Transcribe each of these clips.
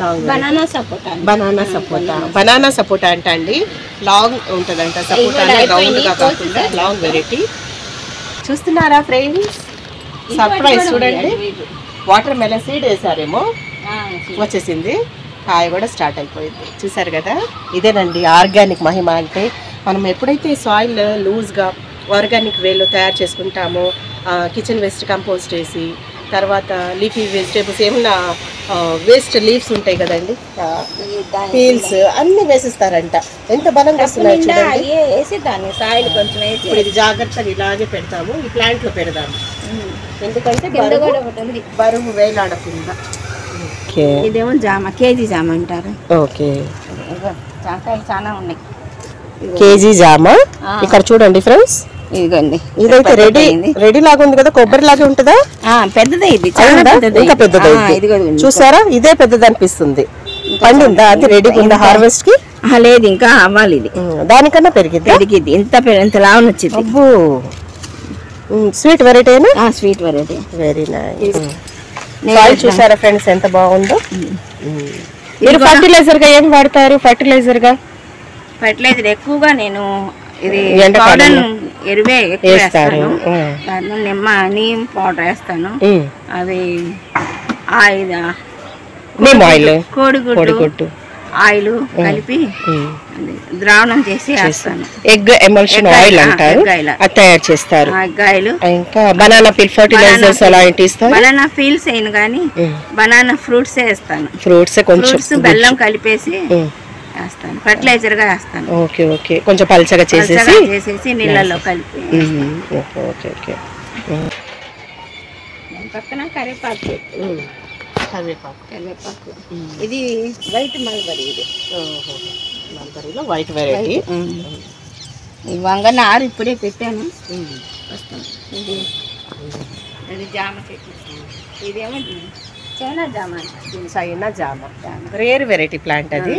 Long banana సపోటా. Banana సపోటా అండి. Long ఉంటుందంట సపోటా, రౌండ్గా కాకుండా లాంగ్ వెరైటీ. చూస్తున్నారా ఫ్రెండ్స్, సర్ప్రైజ్ చూడండి. వాటర్ మెలన్ సీడ్ వేసారేమో, వచ్చేసింది. కాయ కూడా స్టార్ట్ అయిపోయింది. చూసారు కదా, ఇదేనండి ఆర్గానిక్ మహిమ అంటే. మనం ఎప్పుడైతే సాయిల్ లూజ్గా ఆర్గానిక్ వేలో తయారు చేసుకుంటామో, కిచెన్ వేస్ట్ కంపోస్ట్ వేసి, తర్వాత లీఫీ వెజిటేబుల్స్ ఏమన్నా వేస్ట్ లీవ్స్ ఉంటాయి కదండి, పీల్స్ అన్ని వేసిస్తారంట. ఎంత బలంగా వస్తున్నాయి చూడండి. ఇప్పుడు ఇది జాగ్రత్తగా ఇలాగే పెడతాము, ఈ ప్లాంట్ లో పెడదాము, ఎందుకంటే బరువు వేలాడకుండా. ఇదేమో జామ, కేజీ జామ అంటారు. ఓకే, జామకాయలు చాలా ఉన్నాయి. కేజీ జామ. ఇక్కడ చూడండి ఫ్రెండ్స్, ఇదిగోండి. ఇదైతే రెడీ లాగా ఉంది కదా, కొబ్బరి లాగా ఉంటుందా? పెద్దదే ఇది, ఇంకా పెద్దది. చూసారా, ఇదే పెద్దది అనిపిస్తుంది. పండిందా అది? రెడీగా ఉందా హార్వెస్ట్ కి? లేదు, ఇంకా అవ్వాలి. ఇది దానికన్నా పెరిగిద్ది. ఇంత లావు వచ్చింది. స్వీట్ వెరైటీ అయినా? Sweet variety. Very nice. Soil చూసారా ఫ్రెండ్స్ ఎంత బాగుందో. మీరు ఫర్టిలైజర్ గా ఏం వాడతారు? ఫర్టిలైజర్ ఎక్కువగా నేను ఇది ఎరువే వేస్తాను. నీమ్ పౌడర్ వేస్తాను. అవి కోడిగుడ్డు ఆయిల్ కలిపి ద్రావణం చేసి వేస్తాను. ఎగ్ ఎమల్షన్ ఆయిల్ అంటారు, అది తయారు చేస్తారు. ఇంకా బనానా పీల్ ఫర్టిలైజర్స్ అలాంటి ఇస్తారు. బనానా పీల్స్ అయిన కానీ బనానా ఫ్రూట్స్ వేస్తాను. ఫ్రూట్స్ కొంచెం బెల్లం కలిపేసి వేస్తాను, ఫర్టిలైజర్ గా వేస్తాను. ఓకే ఓకే, కొంచెం పల్చగా చేసేసి నీళ్ళలో కలిపి. Okay okay. పక్కన కరివేపాకు. ఇది వైట్ మల్బరీ. ఇది మల్బరీలో వైట్ వెరైటీ. ఈ వంగన ఆరు ఇప్పుడే పెట్టాను. ఇది జామ చెట్టు. ఇదేమో చైనా జామ. చైనా జామ రేర్ వెరైటీ ప్లాంట్, అది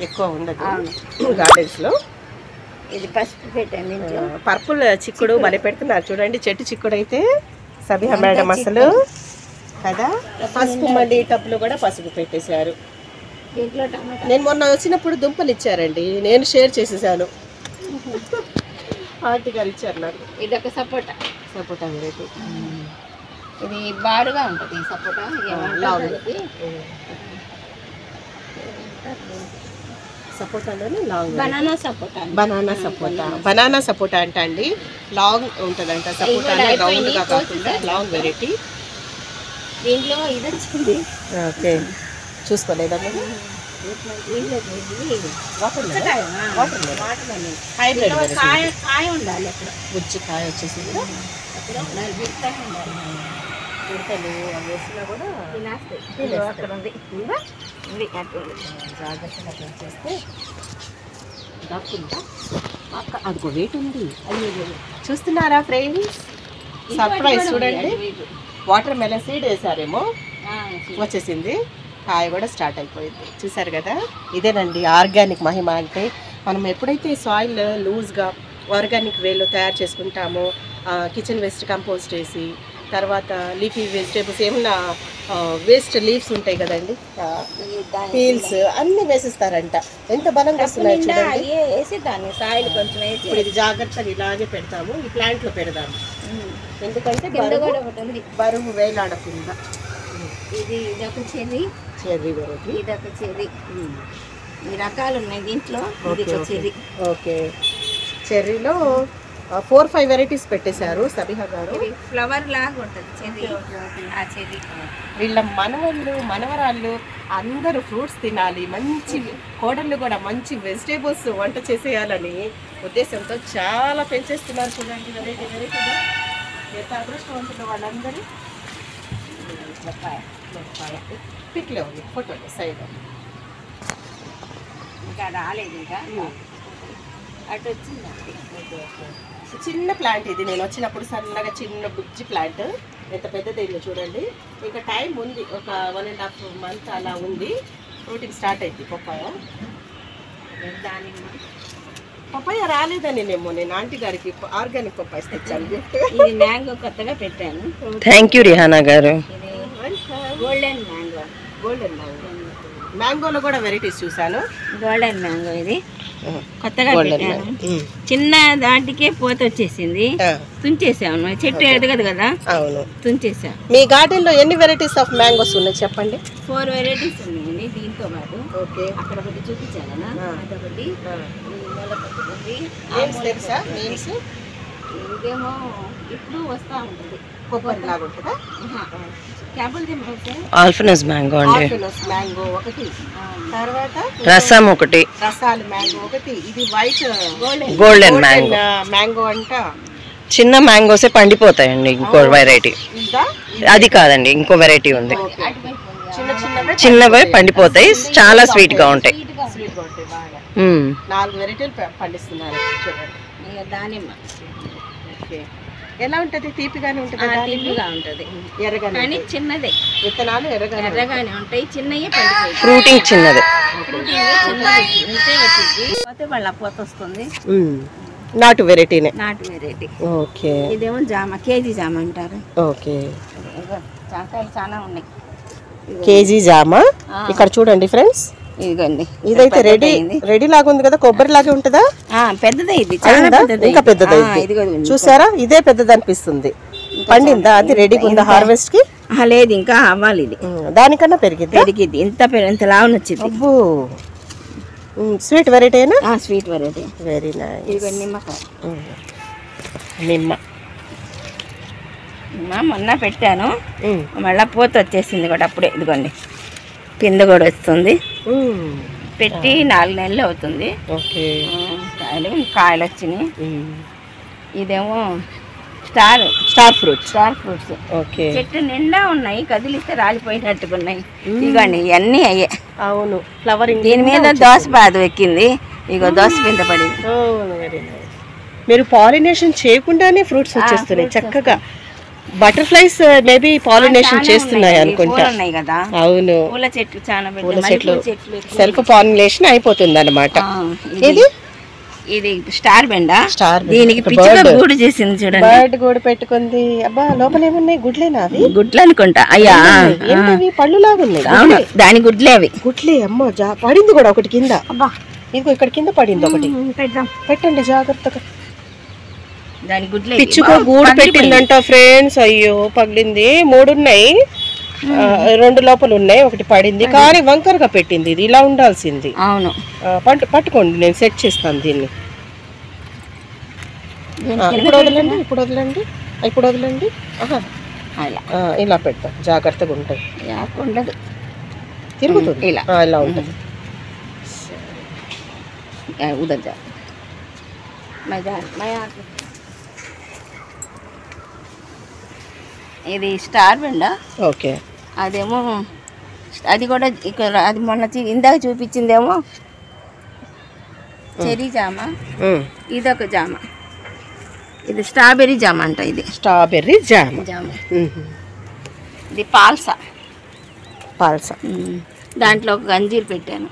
ఎక్కువ ఉండదు గార్డెన్స్ లో. ఇది పసుపు పెట్టాను. పర్పుల్ చిక్కుడు భలే పెడుతున్నారు చూడండి. చెట్టు చిక్కుడు అయితే సబిహా మేడం అసలు కదా. పసుపు మళ్ళీ టబ్లో కూడా పసుపు పెట్టేశారు. నేను మొన్న వచ్చినప్పుడు దుంపలు ఇచ్చారండి, నేను షేర్ చేసేసాను. ఆంటీ గారు ఇచ్చారు నాకు. ఇది ఒక సపోటా వెరైటీ. ఇది బారుగా ఉంటుంది సపోటా. సపోటాలోనే లాంగ్. బనానా సపోటా అండి. లాంగ్ ఉంటుందంట సపోటా, రౌండ్గా కాకుండా లాంగ్ వెరైటీ. దీంట్లో ఇది వచ్చింది. ఓకే, చూసుకోలేదా మీరు? కాయ ఉండాలి అక్కడ, బుజ్జి కాయ వచ్చేసి ఉడతలు అవి వేసినా కూడా అక్కడ ఉంది. జాగ్రత్తగా చేస్తే అదిగో వెయిట్ ఉంది. చూస్తున్నారా ఫ్రెండ్స్, సర్ప్రైజ్ చూడండి. వాటర్ మెలన్ సీడ్ వేసారేమో, వచ్చేసింది. కాయ కూడా స్టార్ట్ అయిపోయింది. చూసారు కదా, ఇదేనండి ఆర్గానిక్ మహిమ అంటే. మనం ఎప్పుడైతే సాయిల్ లూజ్గా ఆర్గానిక్ వేలో తయారు చేసుకుంటామో, కిచెన్ వేస్ట్ కంపోస్ట్ వేసి, తర్వాత లీఫీ వెజిటేబుల్స్ ఏమన్నా వేస్ట్ లీవ్స్ ఉంటాయి కదండి, పీల్స్ అన్ని వేసిస్తారంట. ఎంత బలంగా వస్తున్నాయి చూడండి. ఇప్పుడు ఇది జాగ్రత్తగా ఇలాగే పెడతాము, ఈ ప్లాంట్ లో పెడదాము, ఎందుకంటే బరువు వేలాడకుండా. ఇది ఇదొక చెర్రీ వెరైటీ. ఇదొక చెర్రీ. ఈ రకాలు ఉన్నాయి దీంట్లో. ఓకే, చెర్రీలో 4-5 వెరైటీస్ పెట్టేశారు సబిహా గారు. ఫ్లవర్ లాగా ఉంటుంది చెర్రీ. వీళ్ళ మనవళ్ళు మనవరాళ్ళు అందరూ ఫ్రూట్స్ తినాలి, మంచి కోడళ్ళు కూడా మంచి వెజిటేబుల్స్ వంట చేసేయాలని ఉద్దేశంతో చాలా పెంచేస్తున్నారు చూడండి. వెరైటీగా ఎంత అదృష్టవంతులు వాళ్ళందరూ. పిక్లే ఉంది, ఫోటో సైడ్ ఇంకా రాలేదు, ఇంకా అటు వచ్చింది. చిన్న ప్లాంట్ ఇది, నేను వచ్చినప్పుడు సన్నగా చిన్న బుజ్జి ప్లాంట్. ఎంత పెద్దదైందో చూడండి. ఇంకా టైం ఉంది, ఒక 1.5 month అలా ఉంది. ఫ్రూటింగ్ స్టార్ట్ అయింది. పపాయ రాలేదని నేను ఆంటీ గారికి ఆర్గానిక్ పపాయ తెచ్చాను గిఫ్ట్. ఇది మ్యాంగో కొత్తగా పెట్టాను. థ్యాంక్ యూ రిహానా గారు. Golden mango. మ్యాంగోలో కూడా వెరైటీస్ చూసాను. గోల్డెన్ మ్యాంగో ఇది కొత్తగా పెట్టాను. చిన్న దాటికే పోత వచ్చేసింది, తుంచేసాము. చెట్టు ఎదగదు కదా, అవును తుంచేసాం. మీ గార్డెన్ లో ఎన్ని వెరైటీస్ ఆఫ్ మ్యాంగోస్ ఉన్నాయి చెప్పండి? 4 వెరైటీస్ ఉన్నాయండి. దీంతో పాటు అక్కడ ఒకటి చూపించాను కదా, అదొకటి తెలుసా? ఇదేమో ఇప్పుడు వస్తా ఉంటుంది, కొబ్బరి లాగా ఉంటుందా? ఆల్ఫినస్ మ్యాంగో అండి, మ్యాంగో ఒకటి, తర్వాత రసం ఒకటి, రసాలు మ్యాంగో ఒకటి, ఇది వైట్ గోల్డెన్ మ్యాంగో మ్యాంగో అంట. చిన్న మ్యాంగోసే పండిపోతాయండి. ఇంకో వెరైటీ అది కాదండి, ఇంకో వెరైటీ ఉంది. చిన్నవే పండిపోతాయి, చాలా స్వీట్ గా ఉంటాయి. 4 వెరైటీలు పండిస్తున్నారు చూడండి. దానిమ్మ ఎలా ఉంటది? తీపిగానే ఉంటది, తీపిగా ఉంటది, ఎర్రగానే చిన్నదే. విత్తనాలు ఎర్రగానే ఉంటాయి, చిన్నయే పండిపోయి. ఫ్రూటింగ్ చిన్నది, పోతే వాళ్ళ పోత వస్తుంది. నాటు వెరైటీనే, నాటు వెరైటీ. ఓకే. ఇదేమో జామ, కేజీ జామ అంటారు. ఓకే, జామకాయలు చాలా ఉన్నాయి. కేజీ జామ. ఇక్కడ చూడండి ఫ్రెండ్స్, ఇదిగోండి. ఇదైతే రెడీ లాగా ఉంది కదా, కొబ్బరి లాగే ఉంటుందా? పెద్దదే ఇది, ఇంకా పెద్దదైంది. చూసారా, ఇదే పెద్దది అనిపిస్తుంది. పండిందా? అది రెడీగా ఉందా హార్వెస్ట్ కి? లేదు, ఇంకా అవ్వాలి. ఇది దానికన్నా పెరిగిద్ది. ఇంత లావు వచ్చింది. అబ్బో, స్వీట్ వెరైటీ అయినా? Sweet variety. Very nice. ఇదిగో నిమ్మకాయ, నిమ్మ మొన్న పెట్టాను, మళ్ళా పోత వచ్చేసింది కూడా అప్పుడే. ఇదిగోండి, పిందె కూడా వస్తుంది. పెట్టి 4 నెలలు అవుతుంది. కాయలు వచ్చినాయి. ఇదేమో స్టార్ ఫ్రూట్స్. ఓకే. చెట్టు నిండా ఉన్నాయి, కదిలిస్తే రాలిపోయినట్టుకున్నాయి. ఇదిగోండి, ఇవన్నీ అయ్యే. అవును, ఫ్లవరింగ్. దీని మీద దోస బాధ ఎక్కింది, ఇగో దోస పింద పడింది. మీరు పాలినేషన్ చేయకుండానే ఫ్రూట్స్ వచ్చేస్తున్నాయి చక్కగా. బటర్ఫ్లైస్ మేబీ పాలినేషన్ చేస్తున్నాయి అనుకుంటా. కదా, అవును. పూల చెట్లు చాలా, పూల చెట్లు సెల్ఫ్ పాలినేషన్ అయిపోతుంది అన్నమాట. ఇది స్టార్ బెండ. దీనికి పిచ్చుక గూడు చేసింది చూడండి. బర్డ్ గూడు పెట్టుకుంది. అబ్బా, లోపల ఏమున్నాయి? గుడ్లేనా అవి? గుడ్లు అనుకుంటా. అయ్యా, పళ్ళు లాగా ఉన్నాయి. అవును, దాని గుడ్లే అవి. గుడ్లే. అమ్మ, పడింది కూడా ఒకటి కింద. అబ్బా, ఇదిగో ఇక్కడ కింద పడింది ఒకటి. పెట్టండి జాగ్రత్తగా. దాని గుడ్లే. పిచ్చుకో గూడు పెట్టిందంట ఫ్రెండ్స్. అయ్యో, పగిలింది. 3 ఉన్నాయి, 2 లోపల ఉన్నాయి, ఒకటి పడింది. కానీ వంకరగా పెట్టింది. ఇది ఇలా ఉండాల్సింది. అవును, పట్టుకోండి, నేను సెట్ చేస్తాను దీన్ని. ఇప్పుడు వదలండి, ఇప్పుడు వదలండి, ఇప్పుడు వదలండి. ఇలా పెడతాం, జాగ్రత్తగా ఉంటుంది. ఉండదు, తిరుగుతుంది. ఇలా ఉంటుంది. ఇది స్టార్ బెండ. ఓకే. అదేమో అది కూడా ఇక్కడ, అది మొన్న ఇందాక చూపించిందేమో చెరీ జామ. ఇదొక జామ, ఇది స్ట్రాబెర్రీ జామ అంట. ఇది స్ట్రాబెర్రీ జామ. ఇది పాల్సా. దాంట్లో ఒక గంజీరు పెట్టాను,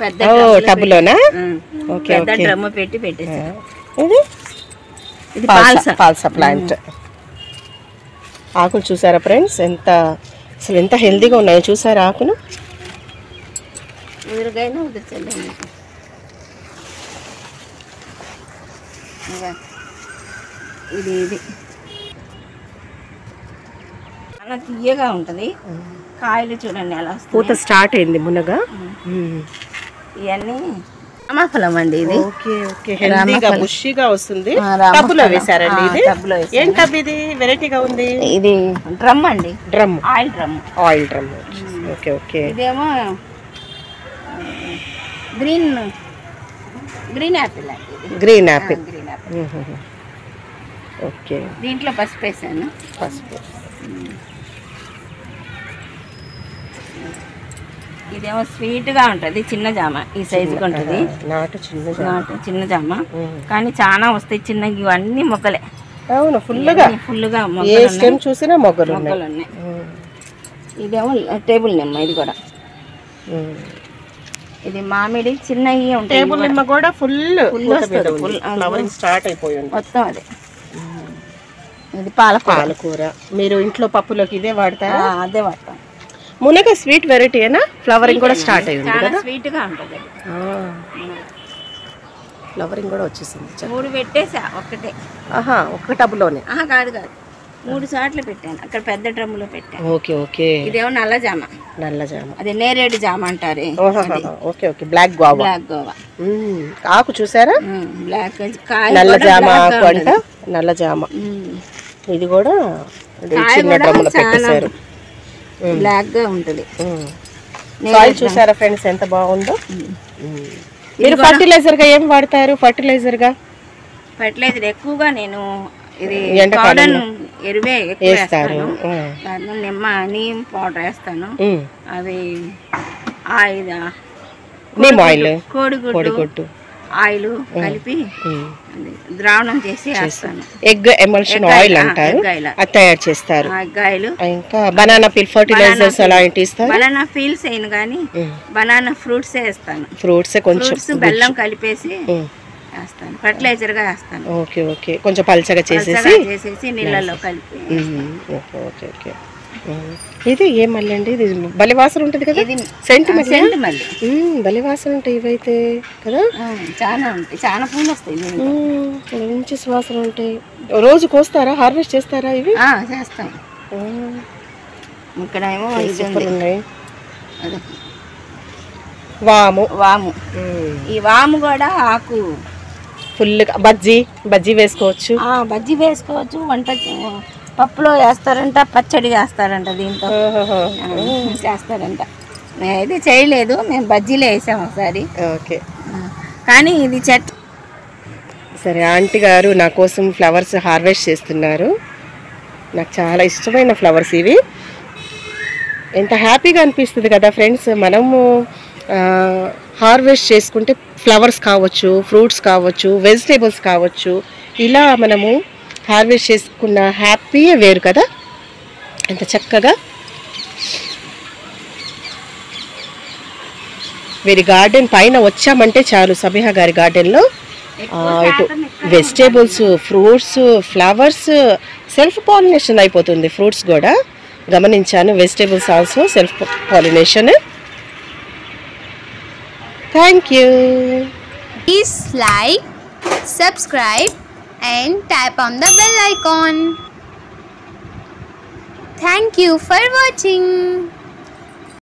పెద్ద టబ్లోనా. పెద్ద డ్రమ్ పెట్టి పెట్టేసాను. ఇది పాల్సా ప్లాంట్. ఆకులు చూసారా ఫ్రెండ్స్, అసలు ఎంత హెల్దీగా ఉన్నాయో చూసారా ఆకులు. ఊరగాయన ఉదర్చండి. ఇది చాలా తీయగా ఉంటుంది. కాయలు చూడండి ఎలా వస్తాయి. పూత స్టార్ట్ అయింది మునగా. ఇవన్నీ రామఫలం అండి. ఇది హెల్దీగా బుషిగా వస్తుంది. టబ్లో వేసారండి. ఇది ఏం టబ్? ఇది వెరైటీగా ఉంది. ఇది డ్రమ్ అండి, ఆయిల్ డ్రమ్. Okay, okay. ఇదేమో green apple. Green apple. Okay. దీంట్లో పసుపు వేసాను. ఇదేమో స్వీట్ గా ఉంటది, చిన్న జామ. ఈ సైజుగా ఉంటది, నాటు చిన్న జామ. కానీ చాలా వస్తాయి చిన్నగా. ఇవన్నీ మొగ్గలే. అవును, ఫుల్గా చూసినా మొగ్గలు ఉన్నాయి. ఇదేమో టేబుల్ నిమ్మ. ఇది కూడా ఇది మామిడి చిన్నవి ఉంటాయి. టేబుల్ నిమ్మ కూడా ఫుల్ స్టార్ట్ అయిపోయింది మొత్తం. అదే, ఇది పాలకూర. మీరు ఇంట్లో పప్పులోకి ఇదే వాడతారా? అదే వాడతాం. మునగ స్వీట్ వెరైటీనా? ఫ్లవరింగ్ కూడా స్టార్ట్ అయింది కదా, స్వీట్ గా ఉంటుంది. ఫ్లవరింగ్ కూడా వచ్చేసింది. 3 పెట్టేసా ఒక్కటే. ఒక్క టబ్లోనే? కాదు 3 సార్లు పెట్టాను. అక్కడ పెద్ద డ్రమ్ములో పెట్టాను. Okay okay. ఇదేమో నల్ల జామ. అదే నేరేడు జామ అంటారు. Okay okay. బ్లాక్ గోవా. ఆకు చూసారా? బ్లాక్ నల్ల జామ ఆకు అంట, నల్ల జామ. ఇది కూడా చిన్న డ్రమ్ములో పెట్టేశారు. బ్లాక్ గా ఉంటది. సాయిల్ చూసారా ఫ్రెండ్స్ ఎంత బాగుందో. మీరు ఫర్టిలైజర్ గా ఏం వాడతారు? ఫర్టిలైజర్ ఎక్కువగా నేను ఇది పౌడర్ ఎరువే ఎక్కువ వేస్తాను. నీమ్ పౌడర్ వేస్తాను. అవి కోడిగుడ్డు ఆయిల్ కలిపి ద్రావణం చేసి వేస్తాను. ఎగ్ ఎమల్షన్ ఆయిల్ అంటారు, అది తయారు చేస్తారు. ఇంకా బనానా పీల్ ఫర్టిలైజర్స్ అలాంటి ఇస్తారు. బనానా పీల్స్ అయిన కానీ బనానా ఫ్రూట్స్ వేస్తాను. ఫ్రూట్స్ కొంచెం బెల్లం కలిపేసి వేస్తాను. ఫర్టిలైజర్ గా వేస్తాను. Okay okay. కొంచెం పల్చగా చేసేసి నీళ్ళలో కలిపి. Okay okay. ఇది ఏ మళ్ళీ అండి? ఇది బలి వాసన ఉంటుంది కదా, సెంట్ మళ్ళీ. బలి వాసన ఉంటాయి ఇవైతే కదా, చాలా ఉంటాయి. చాలా పూలు వస్తాయి, మంచి సువాసన ఉంటాయి. రోజు కోస్తారా, హార్వెస్ట్ చేస్తారా ఇవి? చేస్తాం. ఇక్కడ ఏమో ఉన్నాయి. వాము. ఈ వాము కూడా ఆకు ఫుల్గా బజ్జీ వేసుకోవచ్చు. బజ్జీ వేసుకోవచ్చు. వంట పప్పులో వేస్తారంట, పచ్చడి చేస్తారంట, దీంతో చేస్తారంట. నేనైతే చేయలేదు, మేము బజ్జీలో వేసాము ఒకసారి. ఓకే. కానీ ఇది చెట్టు. సరే, ఆంటీ గారు నా కోసం ఫ్లవర్స్ హార్వెస్ట్ చేస్తున్నారు. నాకు చాలా ఇష్టమైన ఫ్లవర్స్ ఇవి. ఎంత హ్యాపీగా అనిపిస్తుంది కదా ఫ్రెండ్స్. మనము హార్వెస్ట్ చేసుకుంటే ఫ్లవర్స్ కావచ్చు, ఫ్రూట్స్ కావచ్చు, వెజిటేబుల్స్ కావచ్చు, ఇలా మనము హార్వెస్ట్ చేసుకున్న హ్యాపీయే వేరు కదా. ఎంత చక్కగా వీరి గార్డెన్ పైన వచ్చామంటే చాలు. సబిహా గారి గార్డెన్లో ఇటు vegetables, fruits, flowers, self pollination అయిపోతుంది. ఫ్రూట్స్ కూడా గమనించాను, vegetables also self pollination. Thank you. Please like, subscribe and tap on the bell icon. Thank you for watching.